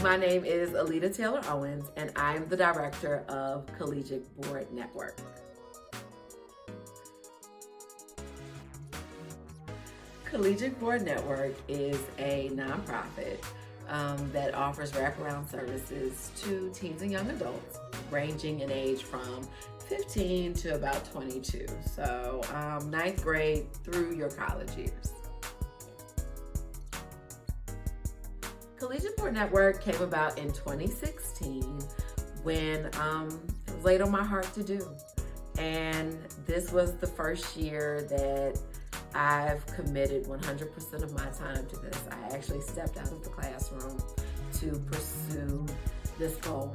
my name is Aleta Taylor-Owens, and I'm the director of Collegiate Board Network. Collegiate Board Network is a nonprofit that offers wraparound services to teens and young adults, ranging in age from 15 to about 22. So ninth grade through your college years. Collegiate Board Network came about in 2016 when it was laid on my heart to do. And this was the first year that I've committed 100% of my time to this. I actually stepped out of the classroom to pursue this goal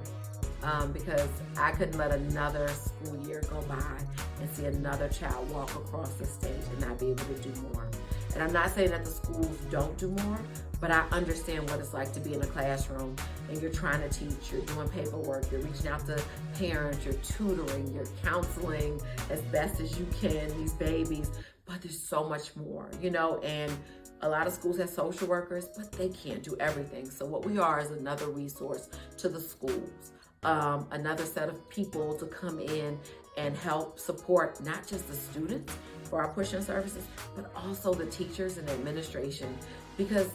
because I couldn't let another school year go by and see another child walk across the stage and not be able to do more. And I'm not saying that the schools don't do more, but I understand what it's like to be in a classroom and you're trying to teach, you're doing paperwork, you're reaching out to parents, you're tutoring, you're counseling as best as you can these babies, but there's so much more, and a lot of schools have social workers, but they can't do everything. So what we are is another resource to the schools, another set of people to come in and help support not just the students for our push-in services, but also the teachers and the administration, because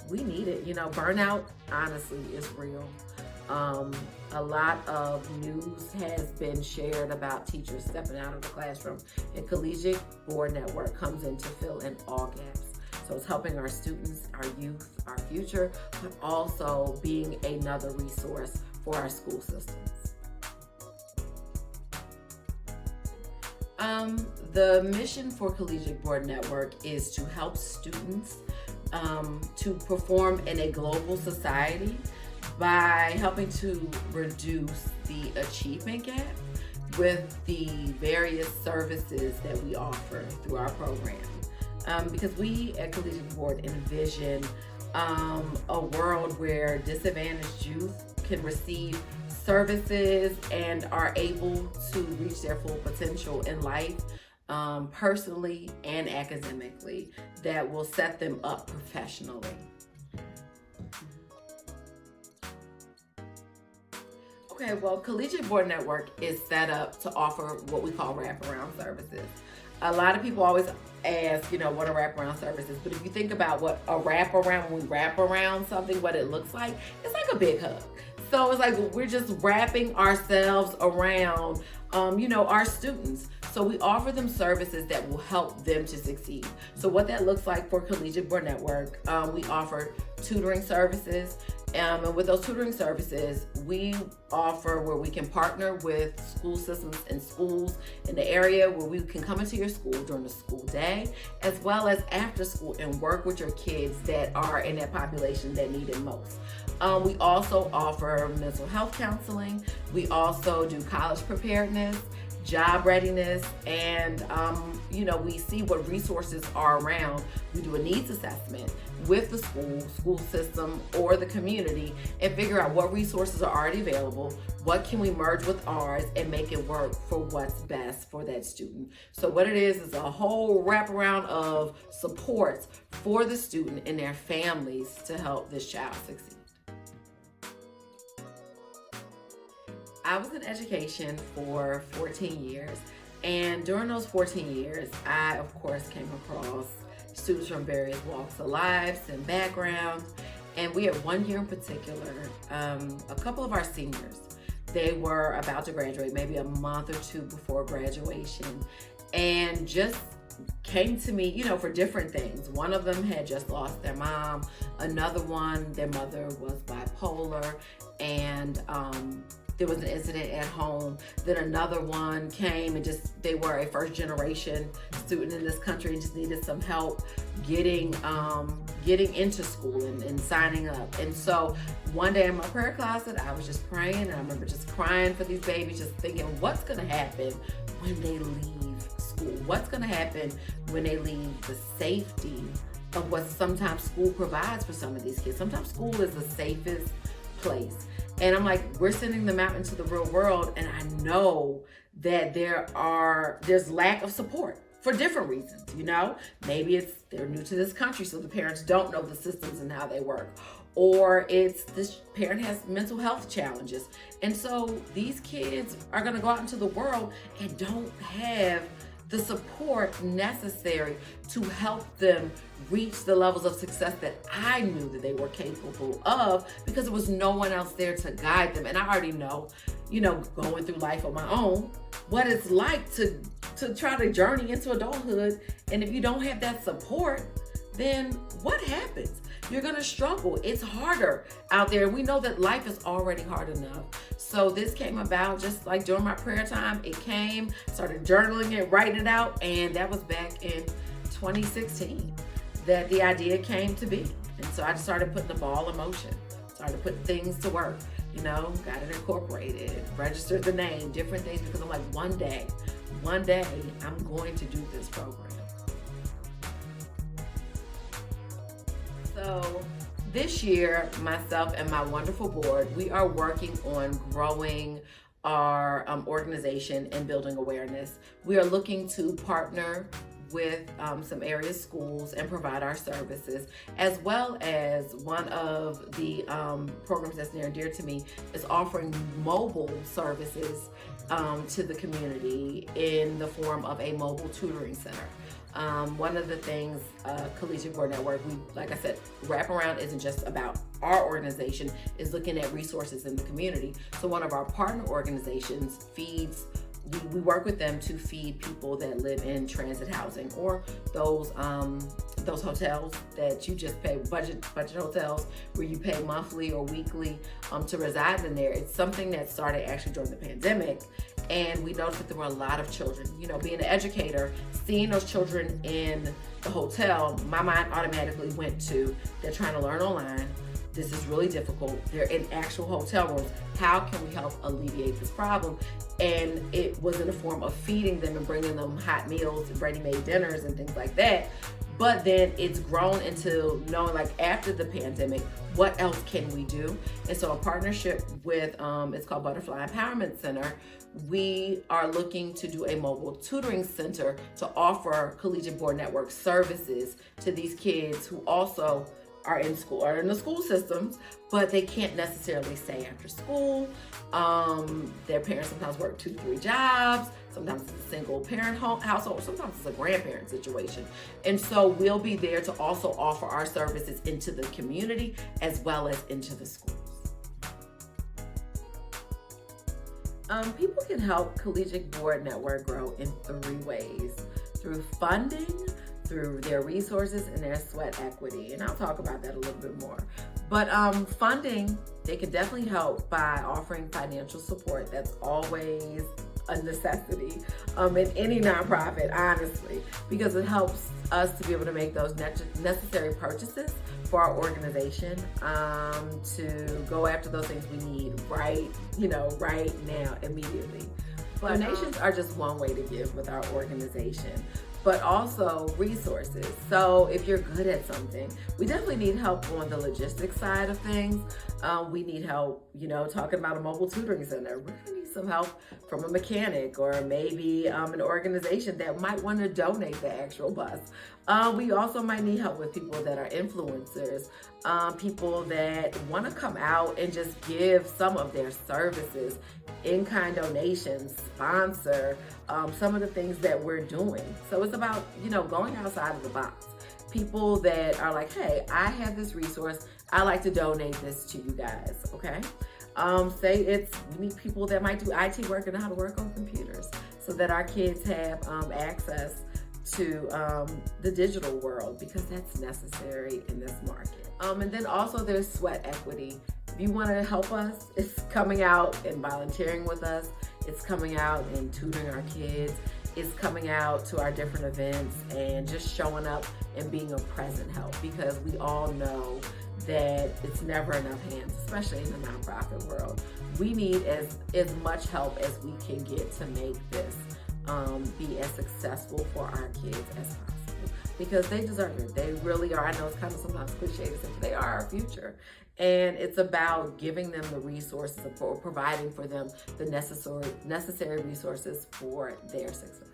we need it. Burnout, honestly, is real. A lot of news has been shared about teachers stepping out of the classroom, and Collegiate Board Network comes in to fill in all gaps. So it's helping our students, our youth, our future, but also being another resource for our school systems. The mission for Collegiate Board Network is to help students to perform in a global society by helping to reduce the achievement gap with the various services that we offer through our program. Because we at Collegiate Board envision a world where disadvantaged youth can receive services and are able to reach their full potential in life, personally and academically, that will set them up professionally. Okay, well, Collegiate Board Network is set up to offer what we call wraparound services. A lot of people always ask, what a wraparound service is, but if you think about what a wraparound, when we wrap around something, what it looks like, it's like a big hug. So it's like we're just wrapping ourselves around, our students. So we offer them services that will help them to succeed. So what that looks like for Collegiate Board Network, we offer tutoring services. And with those tutoring services, we offer where we can partner with school systems and schools in the area where we can come into your school during the school day, as well as after school, and work with your kids that are in that population that need it most. We also offer mental health counseling. We also do college preparedness, job readiness, and we see what resources are around. We do a needs assessment with the school system, or the community, and figure out what resources are already available, what can we merge with ours and make it work for what's best for that student. So what it is a whole wraparound of supports for the student and their families to help this child succeed. I was in education for 14 years, and during those 14 years, I, of course, came across students from various walks of lives and backgrounds, and we had one year in particular, a couple of our seniors, they were about to graduate, maybe a month or two before graduation, and just came to me, for different things. One of them had just lost their mom, another one, their mother was bipolar, and there was an incident at home. Then another one came and they were a first generation student in this country and just needed some help getting into school and signing up. And so one day in my prayer closet, I was just praying, and I remember just crying for these babies, just thinking, what's gonna happen when they leave school? What's gonna happen when they leave the safety of what sometimes school provides for some of these kids? Sometimes school is the safest place. And I'm like, we're sending them out into the real world, and I know that there's lack of support for different reasons, Maybe it's they're new to this country, so the parents don't know the systems and how they work. Or it's this parent has mental health challenges. And so these kids are going to go out into the world and don't have the support necessary to help them reach the levels of success that I knew that they were capable of, because there was no one else there to guide them. And I already know, going through life on my own, what it's like to try to journey into adulthood. And if you don't have that support, then what happens? You're gonna struggle. It's harder out there. We know that life is already hard enough. So this came about just like during my prayer time. It came, started journaling it, writing it out, and that was back in 2016 that the idea came to be. And so I just started putting the ball in motion, started putting things to work, got it incorporated, registered the name, different things, because I'm like, one day, I'm going to do this program. So this year, myself and my wonderful board, we are working on growing our organization and building awareness. We are looking to partner with some area schools and provide our services, as well as one of the programs that's near and dear to me is offering mobile services to the community in the form of a mobile tutoring center. One of the things Collegiate Board Network, like I said, wraparound isn't just about our organization, is looking at resources in the community. So one of our partner organizations feeds, we work with them to feed people that live in transit housing, or those hotels that you just pay, budget hotels where you pay monthly or weekly to reside in there. It's something that started actually during the pandemic. And we noticed that there were a lot of children, being an educator, seeing those children in the hotel, my mind automatically went to, they're trying to learn online. This is really difficult. They're in actual hotel rooms. How can we help alleviate this problem? And it was in the form of feeding them and bringing them hot meals and ready-made dinners and things like that. But then it's grown into knowing, like, after the pandemic, what else can we do? And so a partnership with, it's called Butterfly Empowerment Center, we are looking to do a mobile tutoring center to offer Collegiate Board Network services to these kids who also are in school or in the school systems, but they can't necessarily stay after school. Their parents sometimes work 2-3 jobs. Sometimes it's a single parent household. Sometimes it's a grandparent situation. And so we'll be there to also offer our services into the community as well as into the schools. People can help Collegiate Board Network grow in 3 ways: through funding, through their resources, and their sweat equity. And I'll talk about that a little bit more. But funding, they can definitely help by offering financial support. That's always a necessity in any nonprofit, honestly, because it helps us to be able to make those necessary purchases for our organization, to go after those things we need right now, immediately. But donations are just one way to give with our organization, but also resources. So if you're good at something, we definitely need help on the logistics side of things. We need help, talking about a mobile tutoring center. We're gonna need some help from a mechanic, or maybe an organization that might want to donate the actual bus. We also might need help with people that are influencers, people that want to come out and just give some of their services, in-kind donations, sponsor some of the things that we're doing. So it's about, going outside of the box. People that are like, hey, I have this resource, I like to donate this to you guys, okay? We need people that might do IT work and know how to work on computers so that our kids have access to the digital world, because that's necessary in this market. And then also there's sweat equity. If you want to help us, it's coming out and volunteering with us. It's coming out and tutoring our kids. It's coming out to our different events and just showing up and being a present help, because we all know that it's never enough hands, especially in the nonprofit world. We need as much help as we can get to make this be as successful for our kids as possible, because they deserve it. They really are. I know it's kind of sometimes cliche to say, but they are our future. And it's about giving them the resources, or providing for them the necessary resources for their success.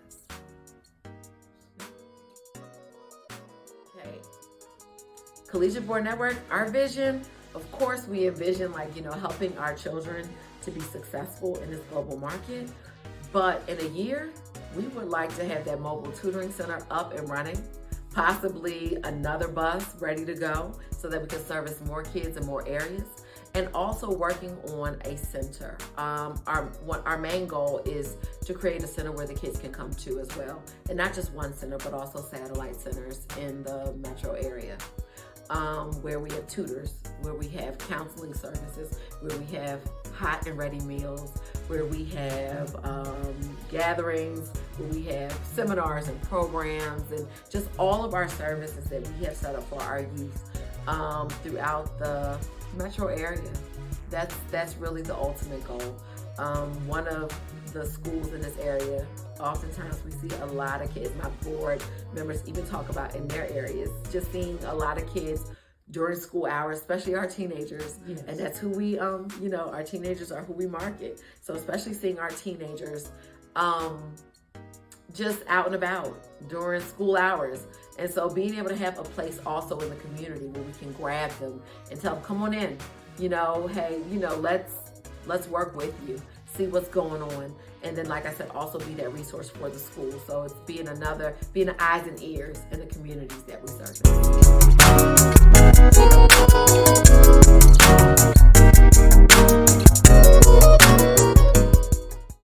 Collegiate Board Network, our vision, of course, we envision helping our children to be successful in this global market. But in a year, we would like to have that mobile tutoring center up and running, possibly another bus ready to go so that we can service more kids in more areas, and also working on a center. Our main goal is to create a center where the kids can come to as well. And not just one center, but also satellite centers in the metro area, where we have tutors, where we have counseling services, where we have hot and ready meals, where we have gatherings, where we have seminars and programs, and just all of our services that we have set up for our youth throughout the metro area. That's really the ultimate goal. One of the schools in this area, oftentimes we see a lot of kids, my board members even talk about in their areas, just seeing a lot of kids during school hours, especially our teenagers. Yes. And that's who we, our teenagers are who we market. So especially seeing our teenagers just out and about during school hours. And so being able to have a place also in the community where we can grab them and tell them, come on in, hey, let's work with you, see what's going on. And then, like I said, also be that resource for the school. So it's being the eyes and ears in the communities that we serve.